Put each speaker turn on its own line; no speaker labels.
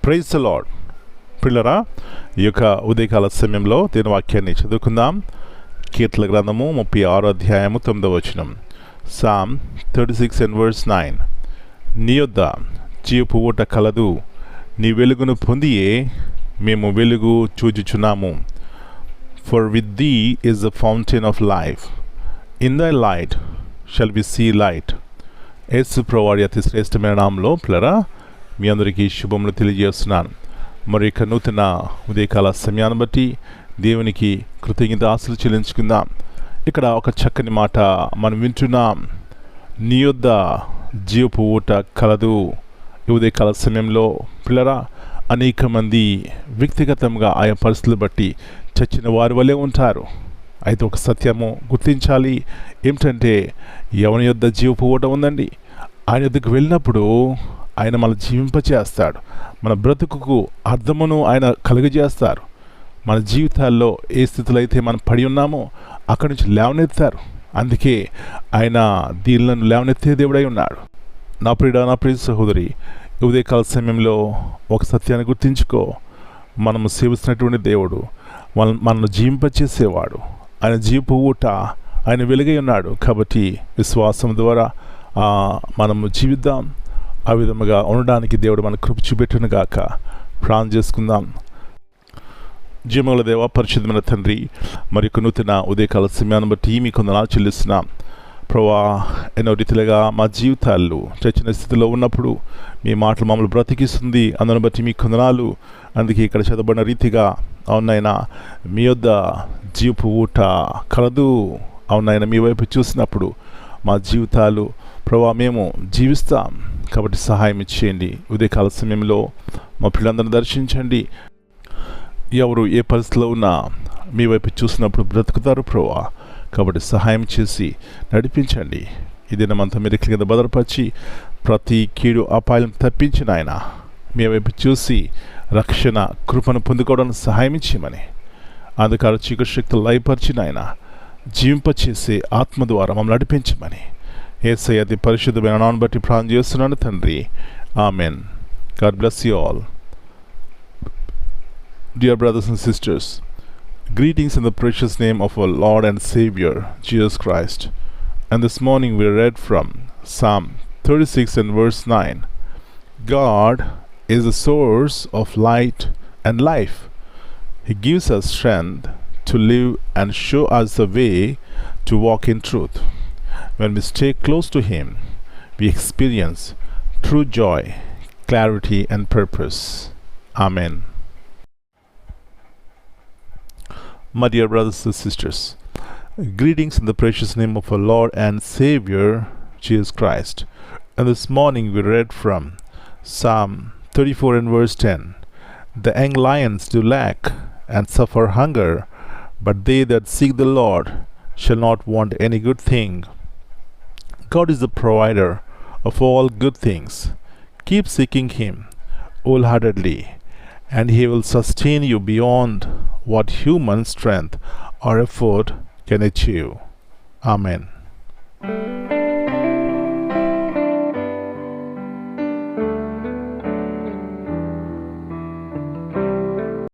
Praise the lord. ప్రియులారా, ఈ యొక్క ఉదయకాల సమయంలో దీని వాక్యాన్ని చదువుకుందాం. కీర్తన గ్రంథము 36 అధ్యాయము 9వ వచనం. Psalm 36 and verse 9. నీ యొద్ద జీవపు ఊట కలదు, నీ వెలుగును పొందియే మేము వెలుగు చూచుచున్నాము. For with thee is the fountain of life. In thy light shall we see light. యేసు ప్రభువారి అతి శ్రేష్టమైన నామములో ప్రియులారా మీ అందరికీ శుభములు తెలియజేస్తున్నాను. మరి ఇక నూతన ఉదయకాల సమయాన్ని బట్టి దేవునికి కృతజ్ఞతాస్తులు చెల్లించుకుందాం. ఇక్కడ ఒక చక్కని మాట మనం వింటున్నాం. నీ యొద్ద జీవపు ఊట కలదు. ఈ ఉదయకాల సమయంలో పిల్లరా అనేక మంది వ్యక్తిగతంగా ఆయా పరిస్థితులు బట్టి చచ్చిన వారి వల్లే ఉంటారు. అయితే ఒక సత్యము గుర్తించాలి. ఏమిటంటే ఎవరి యొద్ద జీవపు ఊట ఉందండి, ఆయన యొద్దకు వెళ్ళినప్పుడు ఆయన మన జీవింపచేస్తాడు. మన బ్రతుకుకు అర్థమును ఆయన కలుగజేస్తారు. మన జీవితాల్లో ఏ స్థితిలో అయితే మనం పడి ఉన్నామో అక్కడి నుంచి లేవనెత్తారు. అందుకే ఆయన దీనులను లేవనెత్తే దేవుడై ఉన్నాడు. నా ప్రియ సహోదరి, ఉదయకాల సమయంలో ఒక సత్యాన్ని గుర్తించుకో. మనము సేవిస్తున్నటువంటి దేవుడు మనను జీవింపచేసేవాడు. ఆయన జీవపు ఊట ఆయన వెలుగై ఉన్నాడు. కాబట్టి విశ్వాసం ద్వారా మనము జీవిద్దాం. ఆ విధముగా ఉండడానికి దేవుడు మన కృప చూపెట్టును గాక. ప్రార్థన చేసుకుందాం. జీవముల దేవ, పరిశుద్ధమైన తండ్రి, మరి నూతన ఉదయకాల సమయాన్ని బట్టి మీకు వందనాలు చెల్లిస్తున్నాం. ప్రభువా, ఎన్నో రీతిలుగా మా జీవితాల్లో చచ్చిన స్థితిలో ఉన్నప్పుడు మీ మాటలు మమ్మల్ని బ్రతికిస్తుంది. అందుని బట్టి మీకు వందనాలు. అందుకే ఇక్కడ చదవబడిన రీతిగా అవునైనా మీ యొద్ద జీవపు ఊట కలదు. అవునైనా మీ వైపు చూసినప్పుడు మా జీవితాలు ప్రభువా మేము జీవిస్తాం. కాబట్టి సహాయం ఇచ్చేయండి. ఉదయకాల సమయంలో మా పిల్లలందరినీ దర్శించండి. ఎవరు ఏ పరిస్థితిలో ఉన్నా మీ వైపు చూసినప్పుడు బ్రతుకుతారు ప్రభువా. కాబట్టి సహాయం చేసి నడిపించండి. ఈ దినమంతా మీరు కింద భద్రపరిచి ప్రతి కీడు అపాయం తప్పించిన ఆయన మీ వైపు చూసి రక్షణ కృపను పొందుకోవడానికి సహాయం ఇచ్చేయమని, అంధకార చీకటి శక్తులు లయపరిచిన ఆయన జీవింపచేసే ఆత్మ ద్వారా మమ్మల్ని నడిపించమని యేసయ్య అతి పరిశుద్ధమైన నామమును బట్టి ప్రార్థన చేస్తున్నాను తండ్రి. Amen. God bless you all. Dear brothers and sisters, greetings in the precious name of our Lord and Savior, Jesus Christ. And this morning we read from Psalm 36 and verse 9. God is the source of light and life. He gives us strength to live and show us the way to walk in truth. When we stay close to Him, we experience true joy, clarity and purpose. Amen. My dear brothers and sisters, greetings in the precious name of our Lord and Savior, Jesus Christ. And this morning we read from Psalm 34 and verse 10. The young lions do lack and suffer hunger, but they that seek the Lord shall not want any good thing. God is the provider of all good things. Keep seeking Him wholeheartedly, and He will sustain you beyond what human strength or effort can achieve. Amen.